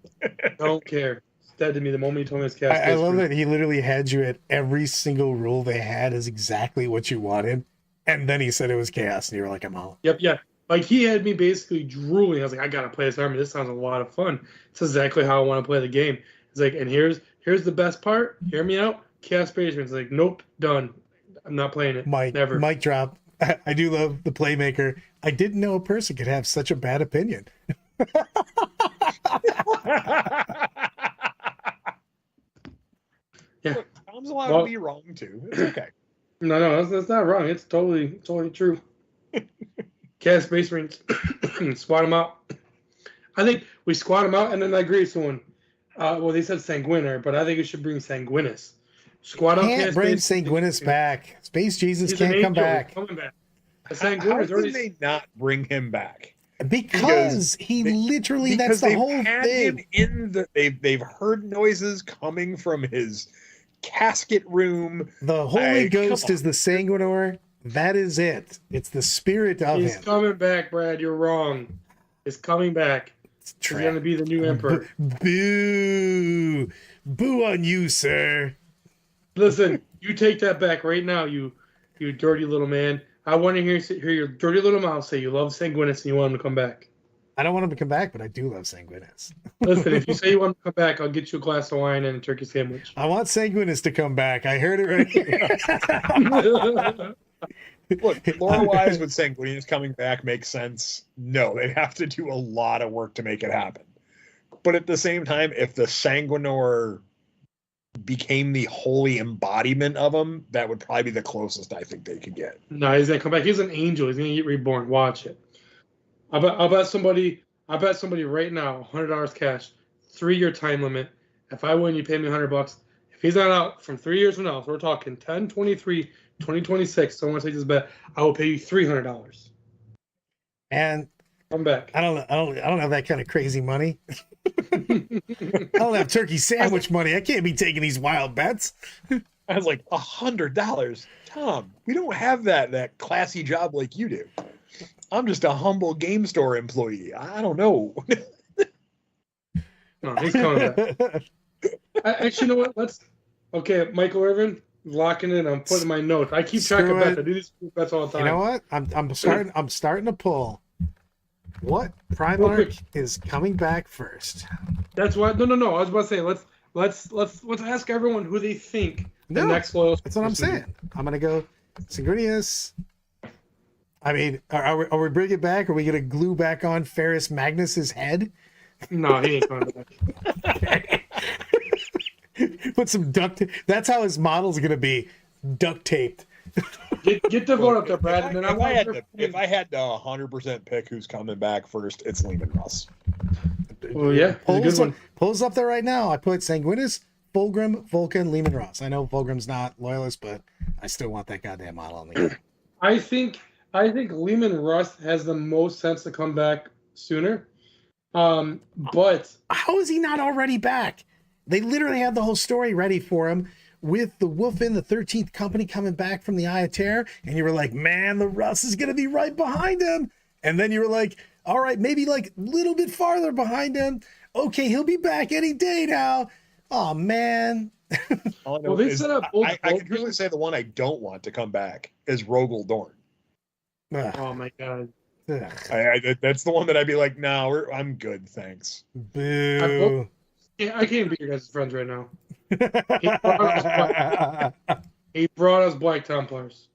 Don't care. It's dead to me the moment you told me it's Chaos Space I love Marines. that he literally had you at every single rule they had is exactly what you wanted. And then he said it was Chaos, and you were like, I'm out. Yep, yeah. Like, he had me basically drooling. I was like, I got to play this army. This sounds a lot of fun. It's exactly how I want to play the game. It's like, and here's the best part. Hear me out. Chaos Space Marines. Like, nope, done. I'm not playing it. Never. Mic drop. I do love the Playmaker. I didn't know a person could have such a bad opinion. Yeah. Tom's allowed Well- to be wrong too. It's okay. No, that's not wrong. It's totally true. Cast Space Marines, squat them out. I think we squat them out, and then I agree with someone. Well, they said Sanguiner, but I think we should bring Sanguinus. Squat out Can't Cast bring Space Sanguinus back. Space Jesus He's an can't come angel. He's back coming back. The How Sanguiner's can already. they not bring him back? because he they- literally Because that's the they've whole had thing. him in the. They've heard noises coming from his casket room. The Holy Hey, come Ghost on. is the Sanguinor. That is it. It's the spirit of He's him. coming back, Brad. You're wrong. He's coming back. It's He's going to be the new emperor. Boo! Boo on you, sir. Listen, you take that back right now, you dirty little man. I want to hear your dirty little mouth say you love Sanguinus and you want him to come back. I don't want him to come back, but I do love Sanguinus. Listen, if you say you want him to come back, I'll get you a glass of wine and a turkey sandwich. I want Sanguinus to come back. I heard it right here. Look, lore-wise, with Sanguinius coming back makes sense. No, they'd have to do a lot of work to make it happen. But at the same time, if the Sanguinor became the holy embodiment of him, that would probably be the closest I think they could get. No, he's gonna come back. He's an angel. He's gonna get reborn. Watch it. I'll bet somebody right now, $100 cash, 3-year time limit. If I win, you pay me $100. If he's not out from 3 years from now, so we're talking 10/23/2026. So I want to take this bet. I will pay you $300. And Come back. I don't have that kind of crazy money. I don't have turkey sandwich money. I can't be taking these wild bets. I was like, $100, Tom. We don't have that classy job like you do. I'm just a humble game store employee. I don't know. No, he's coming back. Actually, you know what? Okay, Michael Irvin, locking in. I'm putting my notes. I keep track of Screw bets. it. I do these bets all the time. You know what? I'm starting to pull. What Real Primarch quick. is coming back first? That's why. No. I was about to say let's ask everyone who they think the No, next loyal. That's what I'm person is. saying. I'm gonna go Sanguinius. I mean, are we bringing it back? Are we gonna glue back on Ferris Magnus's head? No, he ain't coming back. Put some duct. That's how his model's gonna be, duct taped. Get the vote up there, Brad. And then I want If I had to 100% pick who's coming back first, it's Lehman Russ. Well, yeah, he's a good one. Polls up there right now. I put Sanguinus, Fulgrim, Vulcan, Lehman Ross. I know Fulgrim's not loyalist, but I still want that goddamn model in the game. I think Lehman Russ has the most sense to come back sooner. But How is he not already back? They literally had the whole story ready for him with the Wolfen, the 13th Company coming back from the Eye of Terror, and you were like, man, the Russ is going to be right behind him. And then you were like, all right, maybe like a little bit farther behind him. Okay, he'll be back any day now. Oh, man. All I know Well, they is- set up I both can Vulcans. usually say the one I don't want to come back is Rogel Dorn. Ugh, oh my god, ugh, That's the one that I'd be like, no, I'm good, thanks. boo. yeah, I can't be your guys' friends right now. He brought us Black Templars.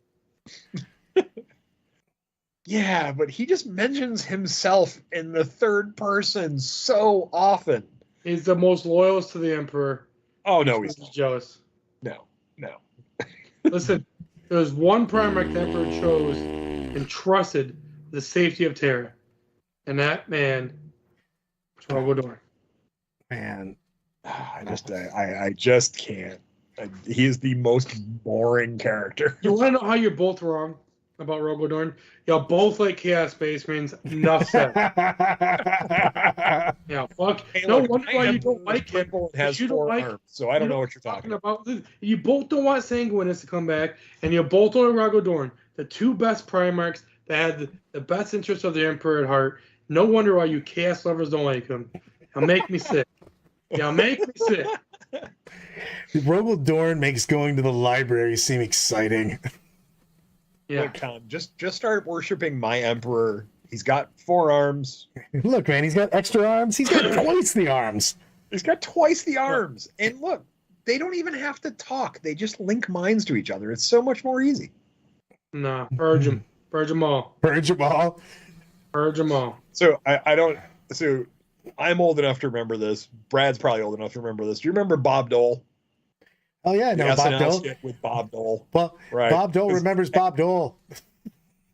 Yeah, but he just mentions himself in the third person so often. He's the most loyalist to the Emperor. Oh, no, he's He's not. jealous. No. Listen, there was one Primarch the Emperor chose and trusted the safety of Terra, and that man was Rogel Dorn. Man, I just can't. He is the most boring character. You want to know how you're both wrong about Rogel Dorn? Y'all both like Chaos Space Marines. Enough said. Yeah, fuck. Hey, No look, wonder I why am you don't like him. purple and has You don't 4 like- arms, so I don't know what you're talking about. You both don't want Sanguinus to come back, and you both don't want Rogel Dorn, the two best Primarchs that had the best interests of the Emperor at heart. No wonder why you Chaos lovers don't like him. Y'all make me sick. Y'all make me sick. Rogel Dorn makes going to the library seem exciting. Yeah. Look, Tom, just start worshiping my emperor. He's got 4 arms. Look, man, he's got extra arms. He's got twice the arms. He's got twice the arms. And look, they don't even have to talk. They just link minds to each other. It's so much more easy. Nah, purge them. Purge them all. Purge them all. Purge them all. So I don't. So I'm old enough to remember this. Brad's probably old enough to remember this. Do you remember Bob Dole? Oh yeah, The no, Bob SNL Dole. skit with Bob Dole. Well, Right. Bob Dole remembers Bob Dole.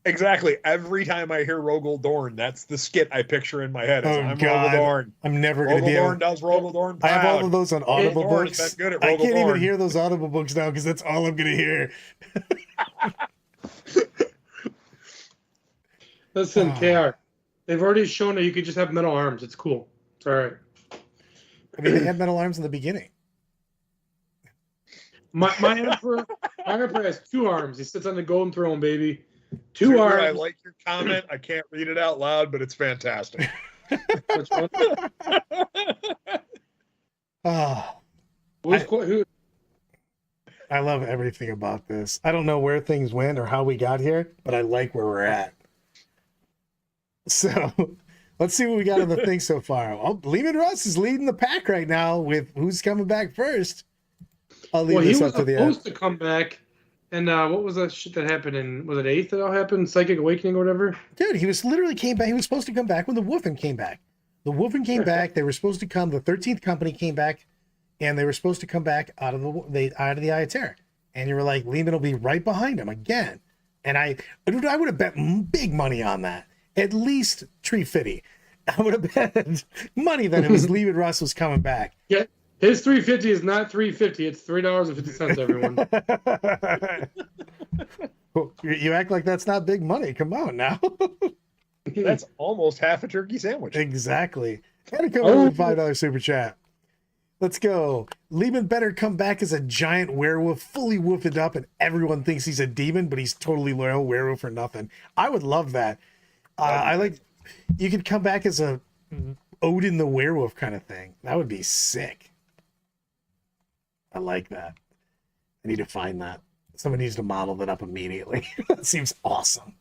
Exactly. Every time I hear Rogel Dorn, that's the skit I picture in my head. As Oh I'm God, Rogel Dorn. I'm never gonna Rogel be Dorn able. does Rogel Dorn I proud. have all of those on Rogel Audible Dorn has books. been good at I Rogel can't even Dorn. hear those Audible books now because that's all I'm gonna hear. Listen, Ah. KR, they've already shown that you could just have metal arms. It's cool. It's all right. I mean, they had metal arms in the beginning. My emperor has 2 arms. He sits on the golden throne, baby. 2 Sugar, arms. I like your comment. I can't read it out loud, but it's fantastic. Which one? Ah, Who? I love everything about this. I don't know where things went or how we got here, but I like where we're at. So let's see what we got on the thing so far. Well, Lehman Russ is leading the pack right now with who's coming back first. I'll leave Well, he this was up to the end. supposed to come back, and what was that shit that happened in? Was it 8th that all happened? Psychic Awakening or whatever. Dude, he was literally came back. He was supposed to come back when the Wolfen came back. The Wolfen came back. They were supposed to come. The 13th Company came back, and they were supposed to come back out of the Eye of Terror. And you were like, Lehman will be right behind him again. And I would have bet big money on that. At least $350. I would have bet money that it was Lehman Russ was coming back. Yeah, his 350 is not 350. It's $3.50. Everyone. Well, you act like that's not big money. Come on now. That's almost half a turkey sandwich. Exactly. Gotta come over with a $5 super chat. Let's go. Lehman better come back as a giant werewolf, fully woofed up, and everyone thinks he's a demon, but he's totally loyal werewolf or nothing. I would love that. I like. You could come back as a Odin the werewolf kind of thing. That would be sick. I like that. I need to find that. Someone needs to model that up immediately. That seems awesome.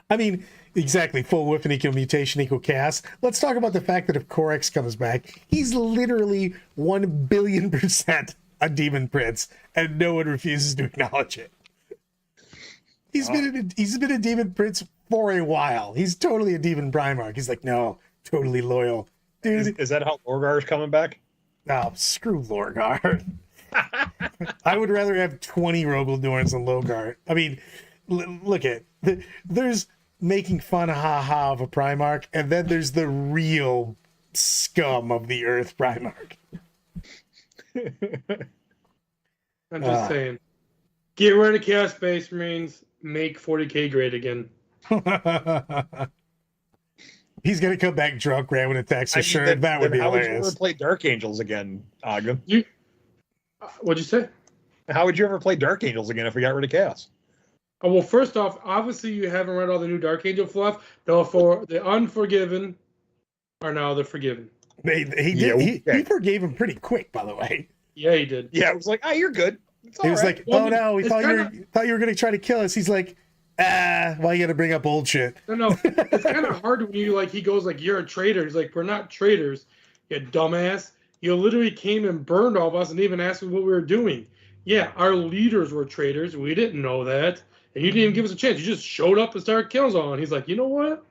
I mean, exactly. Full whiff and equal mutation equal chaos. Let's talk about the fact that if Corex comes back, he's literally 1,000,000,000% a demon prince, and no one refuses to acknowledge it. He's been a demon prince for a while. He's totally a demon Primarch. He's like, no, totally loyal, dude. Is that how Lorgar is coming back? Oh, screw Lorgar. I would rather have 20 Rogel Dorns than Lorgar. I mean, look at there's making fun of a Primarch, and then there's the real scum of the Earth Primarch. I'm just saying. Get rid of Chaos Space Marines. Make 40K great again. He's gonna come back drunk, ran with attacks for sure. That would be how would you hilarious. ever play Dark Angels again, Ogden? What'd you say? How would you ever play Dark Angels again if we got rid of Chaos? Oh, well, first off, obviously you haven't read all the new Dark Angel fluff. Therefore, the Unforgiven are now the Forgiven. He forgave him pretty quick, by the way. Yeah, he did. Yeah, it was like, you're good. It's He was right. like, Well, "Oh no, we it's thought kinda- you were gonna try to kill us." He's like, why you gotta bring up old shit?" No, it's kind of hard when you he goes like, "You're a traitor." He's like, "We're not traitors, you dumbass. You literally came and burned all of us and even asked us what we were doing. Yeah, our leaders were traitors. We didn't know that, and you didn't even give us a chance. You just showed up and started killing us all." And he's like, "You know what?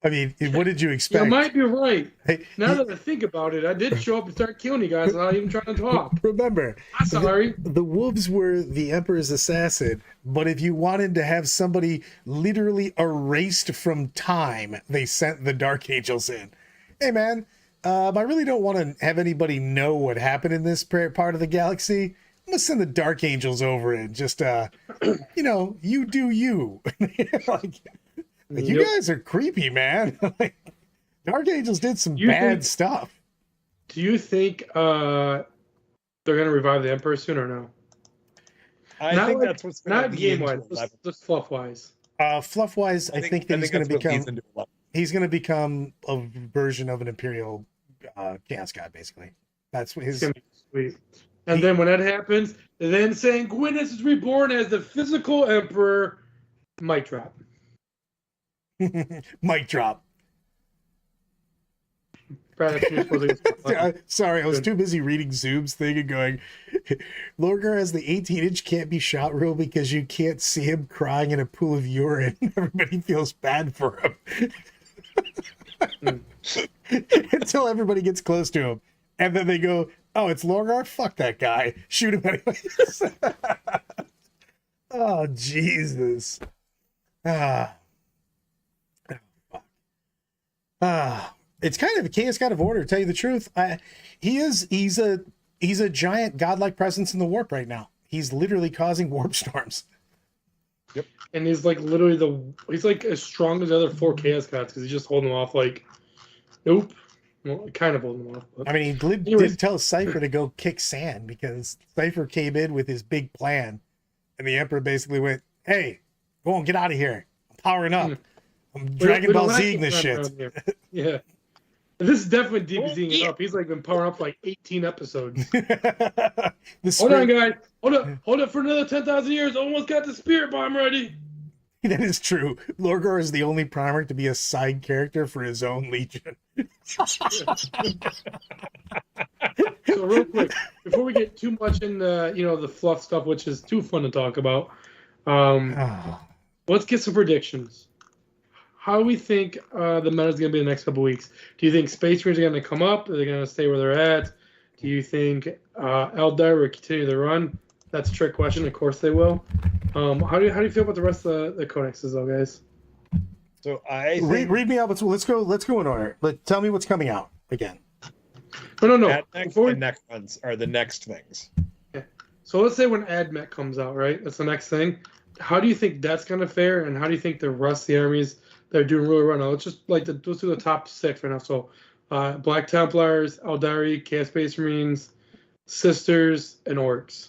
I mean, what did you expect? You might be right. Hey, Now that I think about it, I did show up and start killing you guys without even trying to talk. remember, I'm sorry." the wolves were the Emperor's assassin, but if you wanted to have somebody literally erased from time, they sent the Dark Angels in. Hey, man, I really don't want to have anybody know what happened in this part of the galaxy. I'm gonna send the Dark Angels over and just, you do you. You guys are creepy, man. Dark Angels did some bad stuff. Do you think they're gonna revive the Emperor soon or no? I think that's what's going to Not be game into wise, 11. just fluff wise. Fluff wise, I think that he's going to that's what leads become. into 11. He's going to become a version of an Imperial Chaos God, basically. That's what his. It's gonna be sweet. And then when that happens, then Sanguinus is reborn as the physical Emperor. Mic drop. Mic drop. Brad, that's what you're supposed to get. Sorry, I was too busy reading Zoom's thing and going, Lorgar has the 18-inch can't be shot rule because you can't see him crying in a pool of urine. Everybody feels bad for him. Until everybody gets close to him. And then they go, Oh, it's Lorgar? Fuck that guy. Shoot him anyways. Oh, Jesus. Ah. Oh, fuck. It's kind of a chaos god of order, to tell you the truth. He's a giant godlike presence in the warp right now. He's literally causing warp storms. And he's like literally he's like as strong as the other 4 chaos gods because he's just holding them off like, nope. Well, kind of holding them off. But I mean, he did tell Cypher to go kick sand because Cypher came in with his big plan, and the Emperor basically went, "Hey, go on, get out of here. I'm powering up. I'm Dragon Ball Z this shit." Yeah. This is definitely DBZing it up. He's like been powering up for like 18 episodes. Hold on, guys. Hold up for another 10,000 years. Almost got the spirit bomb ready. That is true. Lorgar is the only primer to be a side character for his own legion. So real quick, before we get too much in the fluff stuff, which is too fun to talk about, let's get some predictions. How do we think the meta is going to be the next couple weeks? Do you think Space Marines are going to come up? Are they going to stay where they're at? Do you think Eldar will continue their run? That's a trick question. Of course they will. How do you feel about the rest of the codexes, though, guys? So I read me out. Let's go in order. Tell me what's coming out again. No. Admech and Necrons are the next things. Yeah. So let's say when Admech comes out, right? That's the next thing. How do you think that's going to fare, and how do you think the rest of the armies that are doing really well now? Let's just let's do the top 6 right now. So Black Templars, Eldari, Chaos Space Marines, Sisters, and Orcs.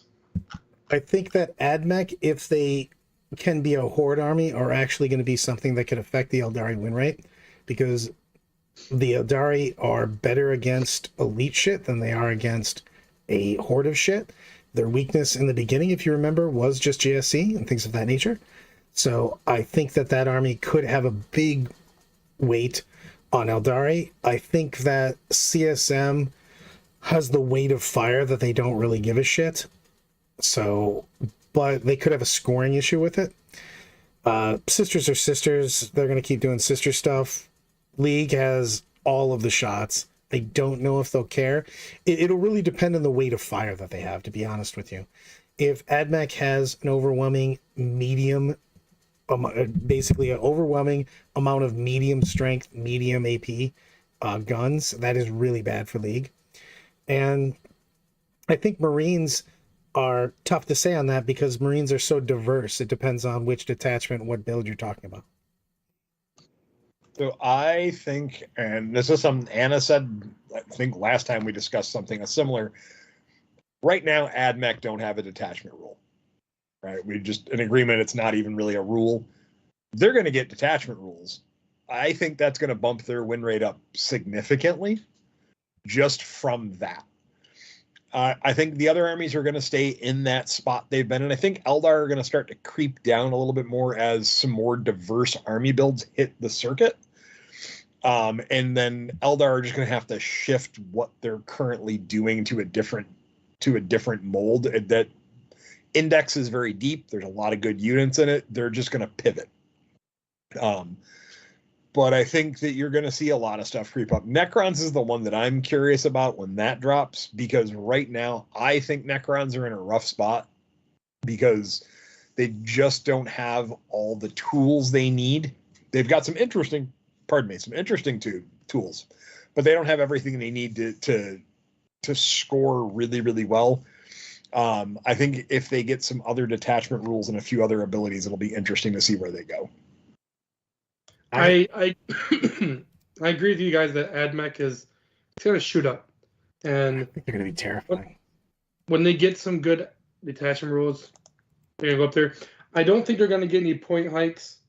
I think that Admech, if they can be a horde army, are actually going to be something that could affect the Eldari win rate, because the Eldari are better against elite shit than they are against a horde of shit. Their weakness in the beginning, if you remember, was just JSC and things of that nature. So I think that army could have a big weight on Eldari. I think that CSM has the weight of fire that they don't really give a shit. So, but they could have a scoring issue with it. Sisters are sisters. They're going to keep doing sister stuff. League has all of the shots. I don't know if they'll care. It'll really depend on the weight of fire that they have, to be honest with you. If Admech has an overwhelming medium, basically an overwhelming amount of medium strength, medium AP guns, that is really bad for League. And I think Marines are tough to say on that because Marines are so diverse. It depends on which detachment, what build you're talking about. So I think, and this is something Anna said, I think last time we discussed something similar. Right now, Admech don't have a detachment rule. Right? We just an agreement. It's not even really a rule. They're going to get detachment rules. I think that's going to bump their win rate up significantly just from that. I think the other armies are going to stay in that spot they've been in. I think Eldar are going to start to creep down a little bit more as some more diverse army builds hit the circuit. And then Eldar are just going to have to shift what they're currently doing to a different mold. That index is very deep. There's a lot of good units in it. They're just going to pivot. But I think that you're going to see a lot of stuff creep up. Necrons is the one that I'm curious about when that drops, because right now I think Necrons are in a rough spot because they just don't have all the tools they need. They've got some interesting tools, but they don't have everything they need to score really, really well. I think if they get some other detachment rules and a few other abilities, it'll be interesting to see where they go. I I agree with you guys that Admech is going to shoot up, and I think they're going to be terrifying. When they get some good detachment rules, they're going to go up there. I don't think they're going to get any point hikes,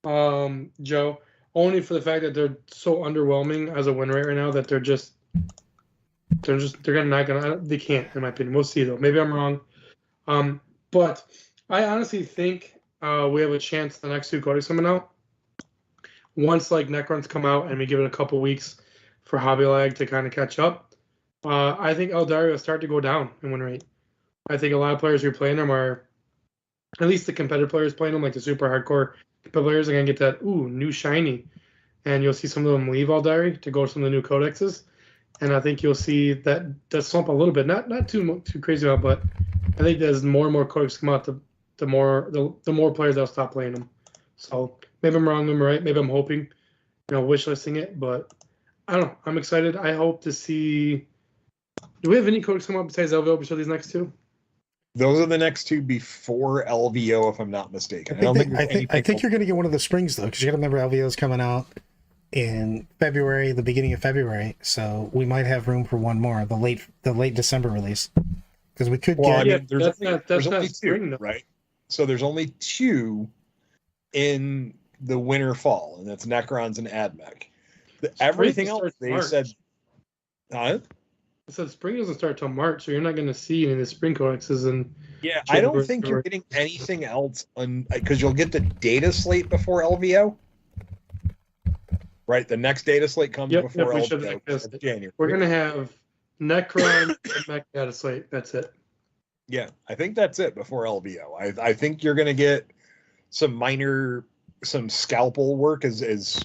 Joe, only for the fact that they're so underwhelming as a win rate right now that they can't, in my opinion. We'll see though. Maybe I'm wrong, but I honestly think we have a chance the next 2 codex coming out. Once like Necrons come out and we give it a couple weeks for Hobby Lag to kind of catch up, I think Eldari will start to go down in win rate. I think a lot of players who are playing them are, at least the competitive players playing them, like the super hardcore players, are going to get that, new shiny. And you'll see some of them leave Eldari to go to some of the new codexes. and I think you'll see that slump a little bit. Not too crazy about, but I think as more and more codex come out, the more players that'll stop playing them. So maybe I'm wrong, maybe I'm right. Maybe I'm hoping, wishlisting it, but I don't know. I'm excited. I hope to see. Do we have any codex come out besides LVO before these next two? Those are the next two before LVO, if I'm not mistaken. I think you're going to get one of the springs though, because you got to remember LVO's coming out in February, the beginning of February, so we might have room for one more, the late December release, because we could get. There's only two, though. Right? So there's only two in the winter fall, and that's Necrons and Admech. Everything else they said. Huh? I said spring doesn't start till March, so you're not going to see any of the spring codexes. And yeah, I don't think you're getting anything else because you'll get the data slate before LVO. Right, the next data slate comes before LVO. January. We're going to have Necron and Mech data slate. That's it. Yeah, I think that's it before LVO. I think you're going to get some scalpel work, as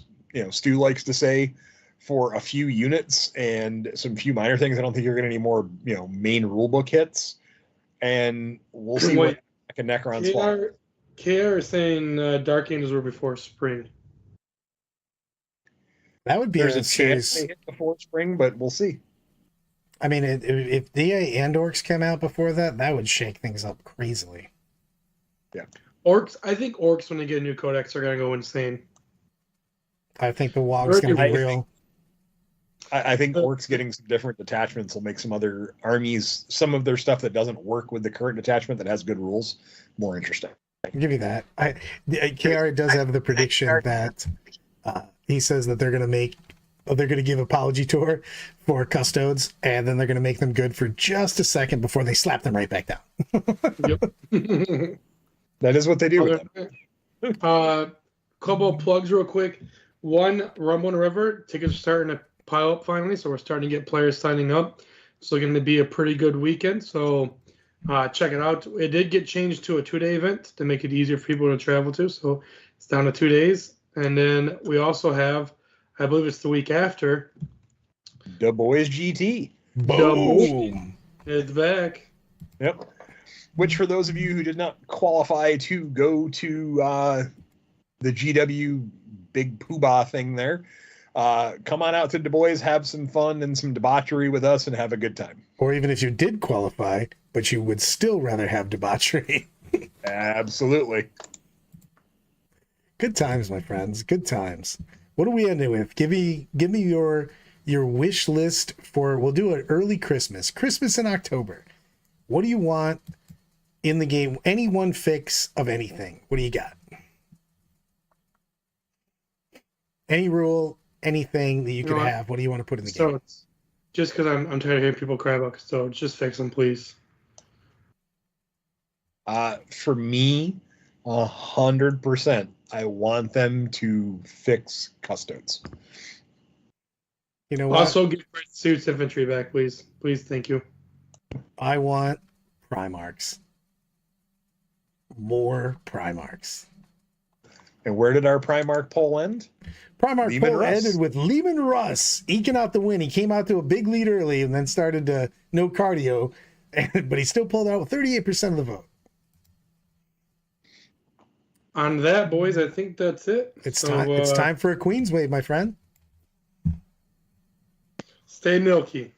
Stu likes to say, for a few units and some few minor things. I don't think you're going to need more, main rulebook hits. And we'll see what Necron's KR is saying Dark Angels were before spring. That would be There's a chance they hit before spring, but we'll see. I mean, if DA and Orcs came out before that, that would shake things up crazily. Yeah. I think Orcs, when they get a new codex, are going to go insane. I think the WOG's going to be real. I think Orcs getting some different detachments will make some other armies, some of their stuff that doesn't work with the current detachment that has good rules, more interesting. I'll give you that. KR does have the prediction that he says that they're going to give apology tour for custodes, and then they're going to make them good for just a second before they slap them right back down. Yep. That is what they do with them. Couple plugs real quick. One, Rumble in the River. Tickets are starting to pile up finally, so we're starting to get players signing up. It's looking to be a pretty good weekend, so check it out. It did get changed to a 2-day event to make it easier for people to travel to, so it's down to 2 days. And then we also have, I believe it's the week after, The Boys GT. Boom! It's back. Yep. Which, for those of you who did not qualify to go to the GW Big Poobah thing there, come on out to Du Bois, have some fun and some debauchery with us, and have a good time. Or even if you did qualify, but you would still rather have debauchery. Absolutely. Good times, my friends. Good times. What are we ending with? Give me your wish list for. We'll do an early Christmas. Christmas in October. What do you want in the game? Any one fix of anything. What do you got? Any rule, anything that you could have. What do you want to put in the game? Just because I'm tired of hearing people cry about custodes, just fix them, please. For me, 100%. I want them to fix custodes. You know what? Also, get Suits Infantry back, please. Please, thank you. I want Primarchs. More Primarchs. And where did our Primarch poll end? Primarch poll ended with Lehman Russ eking out the win. He came out to a big lead early and then started to no cardio, but he still pulled out with 38% of the vote. On that, boys, I think that's it. It's time for a Queen's Wave, my friend. Stay milky.